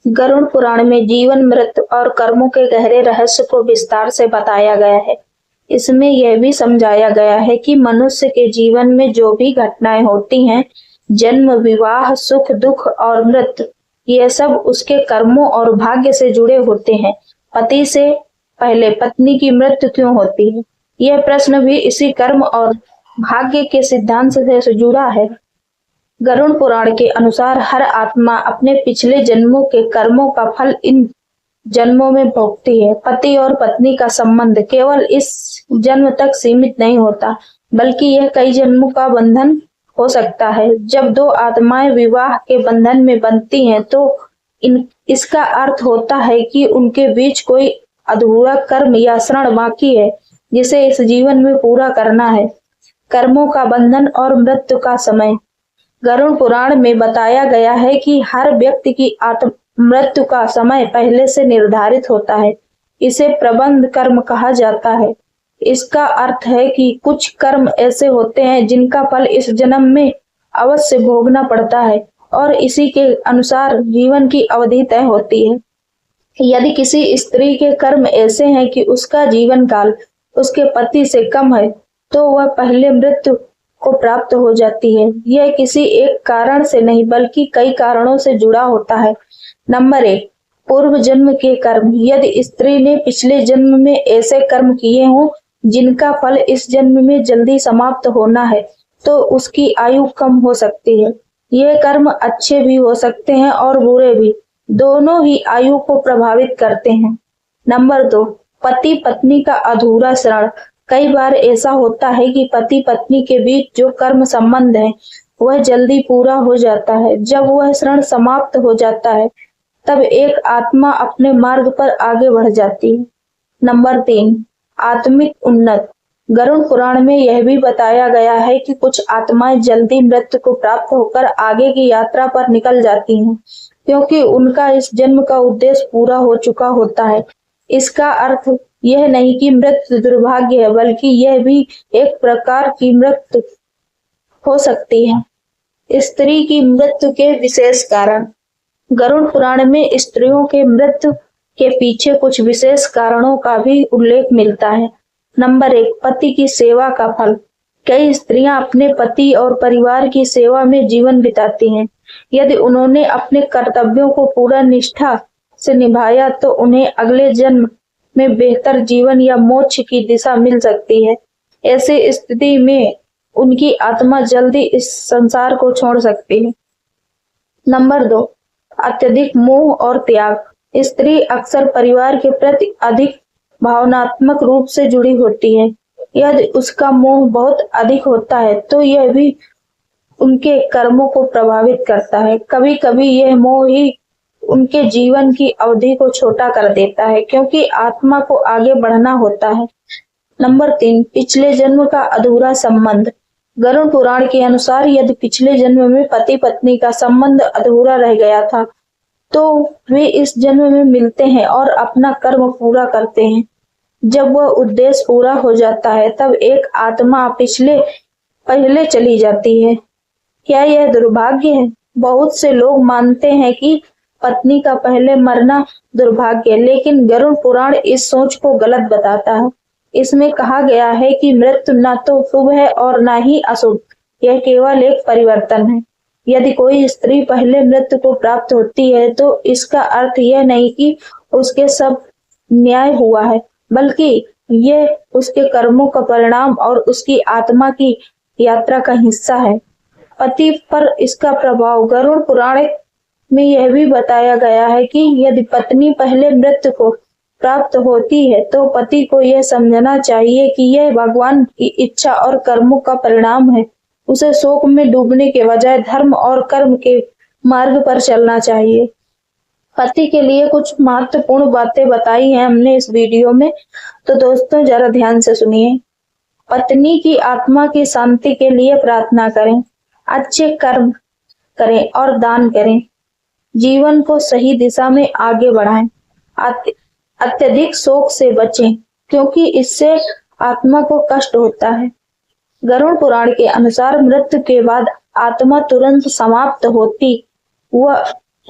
गरुड़ पुराण में जीवन, मृत्यु और कर्मों के गहरे रहस्य को विस्तार से बताया गया है। इसमें यह भी समझाया गया है कि मनुष्य के जीवन में जो भी घटनाएं होती हैं, जन्म, विवाह, सुख, दुख और मृत्यु, ये सब उसके कर्मों और भाग्य से जुड़े होते हैं। पति से पहले पत्नी की मृत्यु क्यों होती है? यह प्रश्न भी इसी कर्म और भाग्य के सिद्धांत से जुड़ा है। गरुड़ पुराण के अनुसार हर आत्मा अपने पिछले जन्मों के कर्मों का फल इन जन्मों में भोगती है। पति और पत्नी का संबंध केवल इस जन्म तक सीमित नहीं होता, बल्कि यह कई जन्मों का बंधन हो सकता है। जब दो आत्माएं विवाह के बंधन में बंधती हैं, तो इसका अर्थ होता है कि उनके बीच कोई अधूरा कर्म या श्रण बाकी है, जिसे इस जीवन में पूरा करना है। कर्मों का बंधन और मृत्यु का समय। गरुड़ पुराण में बताया गया है कि हर व्यक्ति की मृत्यु का समय पहले से निर्धारित होता है। इसे प्रबंध कर्म कहा जाता है। इसका अर्थ है कि कुछ कर्म ऐसे होते हैं जिनका फल इस जन्म में अवश्य भोगना पड़ता है और इसी के अनुसार जीवन की अवधि तय होती है। यदि किसी स्त्री के कर्म ऐसे हैं कि उसका जीवन काल उसके पति से कम है, तो वह पहले मृत्यु को प्राप्त हो जाती है। यह किसी एक कारण से नहीं, बल्कि कई कारणों से जुड़ा होता है। नंबर 1, पूर्व जन्म के कर्म। यदि स्त्री ने पिछले जन्म में ऐसे कर्म किए हों जिनका फल इस जन्म में जल्दी समाप्त होना है, तो उसकी आयु कम हो सकती है। यह कर्म अच्छे भी हो सकते हैं और बुरे भी, दोनों ही आयु को प्रभावित करते हैं। नंबर 2, पति पत्नी का अधूरा श्रण। कई बार ऐसा होता है कि पति पत्नी के बीच जो कर्म संबंध है, वह जल्दी पूरा हो जाता है। जब वह श्रण समाप्त हो जाता है, तब एक आत्मा अपने मार्ग पर आगे बढ़ जाती है। नंबर 3, आत्मिक उन्नत। गरुड़ पुराण में यह भी बताया गया है कि कुछ आत्माएं जल्दी मृत्यु को प्राप्त होकर आगे की यात्रा पर निकल जाती हैं, क्योंकि उनका इस जन्म का उद्देश्य पूरा हो चुका होता है। इसका अर्थ यह नहीं कि मृत्यु दुर्भाग्य है, बल्कि यह भी एक प्रकार की मृत्यु हो सकती है। स्त्री की मृत्यु के विशेष कारण। गरुड़ पुराण में स्त्रियों के मृत्यु के पीछे कुछ विशेष कारणों का भी उल्लेख मिलता है। नंबर 1, पति की सेवा का फल। कई स्त्रियां अपने पति और परिवार की सेवा में जीवन बिताती हैं। यदि उन्होंने अपने कर्तव्यों को पूरा निष्ठा से निभाया, तो उन्हें अगले जन्म में बेहतर जीवन या मोक्ष की दिशा मिल सकती है। ऐसी स्थिति में उनकी आत्मा जल्दी इस संसार को छोड़ सकती है। नंबर 2, अत्यधिक मोह और त्याग। स्त्री अक्सर परिवार के प्रति अधिक भावनात्मक रूप से जुड़ी होती है। यदि उसका मोह बहुत अधिक होता है, तो यह भी उनके कर्मों को प्रभावित करता है। कभी कभी यह मोह ही उनके जीवन की अवधि को छोटा कर देता है, क्योंकि आत्मा को आगे बढ़ना होता है। नंबर 3, पिछले जन्म का अधूरा संबंध। गरुड़ पुराण के अनुसार यदि पिछले जन्म में पति पत्नी का संबंध अधूरा रह गया था, तो वे इस जन्म में मिलते हैं और अपना कर्म पूरा करते हैं। जब वह उद्देश्य पूरा हो जाता है, तब एक आत्मा पहले चली जाती है। क्या यह दुर्भाग्य है? बहुत से लोग मानते हैं कि पत्नी का पहले मरना दुर्भाग्य है, लेकिन गरुड़ पुराण इस सोच को गलत बताता है। इसमें कहा गया है कि मृत्यु न तो शुभ है और न ही अशुभ, यह केवल एक परिवर्तन है। यदि कोई स्त्री पहले मृत्यु को प्राप्त होती है, तो इसका अर्थ यह नहीं कि उसके सब न्याय हुआ है, बल्कि यह उसके कर्मों का परिणाम और उसकी आत्मा की यात्रा का हिस्सा है। पति पर इसका प्रभाव। गरुड़ पुराण में यह भी बताया गया है कि यदि पत्नी पहले मृत्यु को प्राप्त होती है, तो पति को यह समझना चाहिए कि यह भगवान की इच्छा और कर्मों का परिणाम है। उसे शोक में डूबने के बजाय धर्म और कर्म के मार्ग पर चलना चाहिए। पति के लिए कुछ महत्वपूर्ण बातें बताई हैं हमने इस वीडियो में, तो दोस्तों जरा ध्यान से सुनिए। पत्नी की आत्मा की शांति के लिए प्रार्थना करें, अच्छे कर्म करें और दान करें। जीवन को सही दिशा में आगे बढ़ाएं। अत्यधिक शोक से बचें, क्योंकि इससे आत्मा को कष्ट होता है। गरुड़ पुराण के अनुसार मृत्यु के बाद आत्मा तुरंत समाप्त होती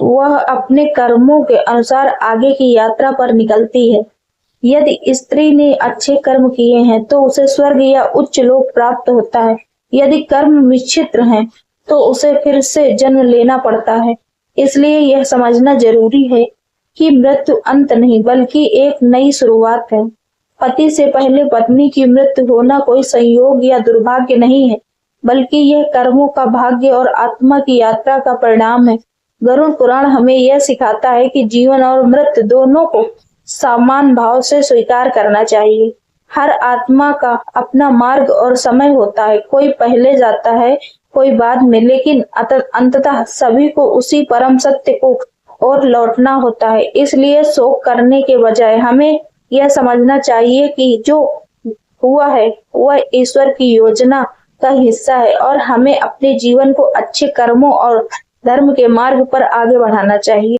वह अपने कर्मों के अनुसार आगे की यात्रा पर निकलती है। यदि स्त्री ने अच्छे कर्म किए हैं तो उसे स्वर्ग या उच्च लोक प्राप्त होता है। यदि कर्म विचित्र हैं तो उसे फिर से जन्म लेना पड़ता है। इसलिए यह समझना जरूरी है कि मृत्यु अंत नहीं बल्कि एक नई शुरुआत है। पति से पहले पत्नी की मृत्यु होना कोई संयोग या दुर्भाग्य नहीं है, बल्कि यह कर्मों का भाग्य और आत्मा की यात्रा का परिणाम है। गरुड़ पुराण हमें यह सिखाता है कि जीवन और मृत्यु दोनों को समान भाव से स्वीकार करना चाहिए। हर आत्मा का अपना मार्ग और समय होता है, कोई पहले जाता है, कोई बाद में, लेकिन अंततः सभी को उसी परम सत्य को और लौटना होता है। इसलिए शोक करने के बजाय हमें यह समझना चाहिए कि जो हुआ है वह ईश्वर की योजना का हिस्सा है और हमें अपने जीवन को अच्छे कर्मों और धर्म के मार्ग पर आगे बढ़ाना चाहिए।